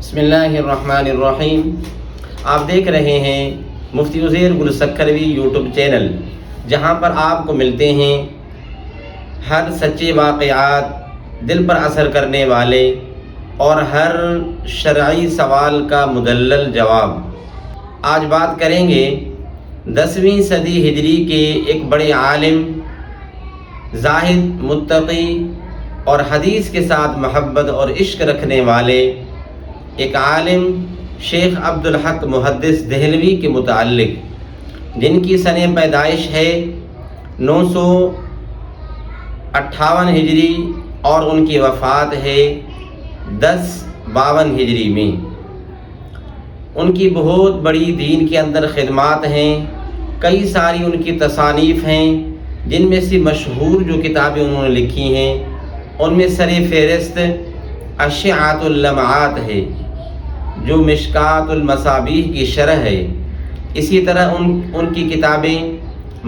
بسم اللہ الرحمن الرحیم۔ آپ دیکھ رہے ہیں مفتی عزیر گل سکھروی یوٹیوب چینل، جہاں پر آپ کو ملتے ہیں ہر سچے واقعات، دل پر اثر کرنے والے اور ہر شرعی سوال کا مدلل جواب۔ آج بات کریں گے 10ویں صدی ہجری کے ایک بڑے عالم، زاہد، متقی اور حدیث کے ساتھ محبت اور عشق رکھنے والے ایک عالم شیخ عبدالحق محدث دہلوی کے متعلق، جن کی سن پیدائش ہے 958 ہجری اور ان کی وفات ہے 1052 ہجری میں۔ ان کی بہت بڑی دین کے اندر خدمات ہیں، کئی ساری ان کی تصانیف ہیں، جن میں سے مشہور جو کتابیں انہوں نے لکھی ہیں ان میں سر فہرست اشعۃ اللمعات ہے، جو مشکات المصابیح کی شرح ہے۔ اسی طرح ان کی کتابیں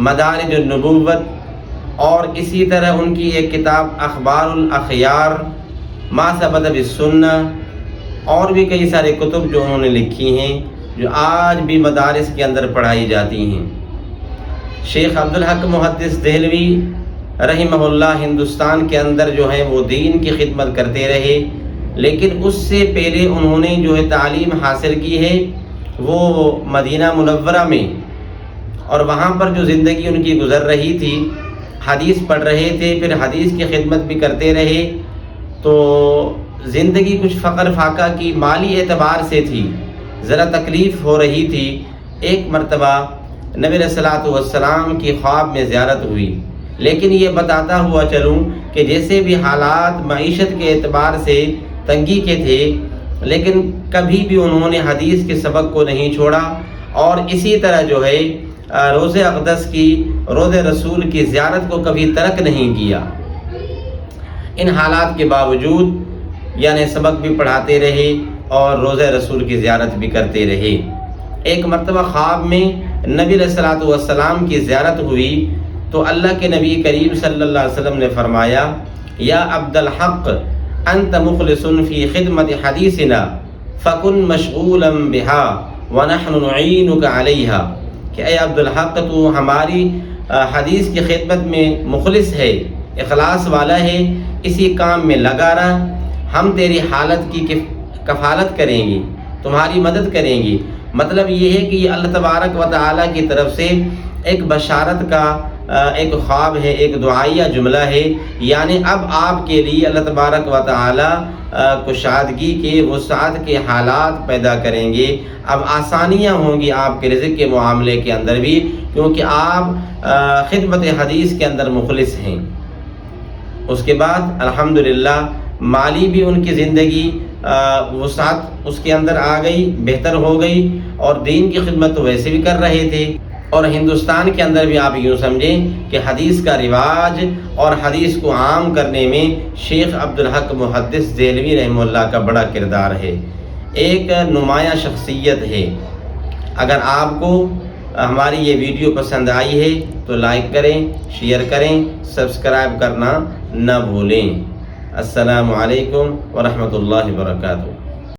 مدارج النبوت، اور اسی طرح ان کی ایک کتاب اخبار الاخیار، ما ثبت بالسنہ، اور بھی کئی سارے کتب جو انہوں نے لکھی ہیں جو آج بھی مدارس کے اندر پڑھائی جاتی ہیں۔ شیخ عبدالحق محدث دہلوی رحمہ اللہ ہندوستان کے اندر جو ہے وہ دین کی خدمت کرتے رہے، لیکن اس سے پہلے انہوں نے جو ہے تعلیم حاصل کی ہے وہ مدینہ منورہ میں، اور وہاں پر جو زندگی ان کی گزر رہی تھی، حدیث پڑھ رہے تھے، پھر حدیث کی خدمت بھی کرتے رہے، تو زندگی کچھ فقر فاقہ کی مالی اعتبار سے تھی، ذرا تکلیف ہو رہی تھی۔ ایک مرتبہ نبی علیہ الصلوۃ والسلام کی خواب میں زیارت ہوئی، لیکن یہ بتاتا ہوا چلوں کہ جیسے بھی حالات معیشت کے اعتبار سے تنگی کے تھے، لیکن کبھی بھی انہوں نے حدیث کے سبق کو نہیں چھوڑا، اور اسی طرح جو ہے روضہ اقدس کی، روضہ رسول کی زیارت کو کبھی ترک نہیں کیا۔ ان حالات کے باوجود یعنی سبق بھی پڑھاتے رہے اور روضہ رسول کی زیارت بھی کرتے رہے۔ ایک مرتبہ خواب میں نبی علیہ الصلوۃ والسلام کی زیارت ہوئی تو اللہ کے نبی کریم صلی اللہ علیہ وسلم نے فرمایا، یا عبدالحق انت مخلص فی خدمت حدیثنا فکن مشغولا بها ونحن نعینک علیہا، کہ اے عبدالحق تو ہماری حدیث کی خدمت میں مخلص ہے، اخلاص والا ہے، اسی کام میں لگا رہا، ہم تیری حالت کی کفالت کریں گی، تمہاری مدد کریں گی۔ مطلب یہ ہے کہ یہ اللہ تبارک و تعالیٰ کی طرف سے ایک بشارت کا ایک خواب ہے، ایک دعائیہ جملہ ہے، یعنی اب آپ کے لیے اللہ تبارک و تعالیٰ کشادگی کے، وسعت کے حالات پیدا کریں گے، اب آسانیاں ہوں گی آپ کے رزق کے معاملے کے اندر بھی، کیونکہ آپ خدمت حدیث کے اندر مخلص ہیں۔ اس کے بعد الحمدللہ مالی بھی ان کی زندگی وسعت اس کے اندر آ گئی، بہتر ہو گئی، اور دین کی خدمت تو ویسے بھی کر رہے تھے۔ اور ہندوستان کے اندر بھی آپ یوں سمجھیں کہ حدیث کا رواج اور حدیث کو عام کرنے میں شیخ عبدالحق محدث دہلوی رحمہ اللہ کا بڑا کردار ہے، ایک نمایاں شخصیت ہے۔ اگر آپ کو ہماری یہ ویڈیو پسند آئی ہے تو لائک کریں، شیئر کریں، سبسکرائب کرنا نہ بھولیں۔ السلام علیکم ورحمۃ اللہ وبرکاتہ۔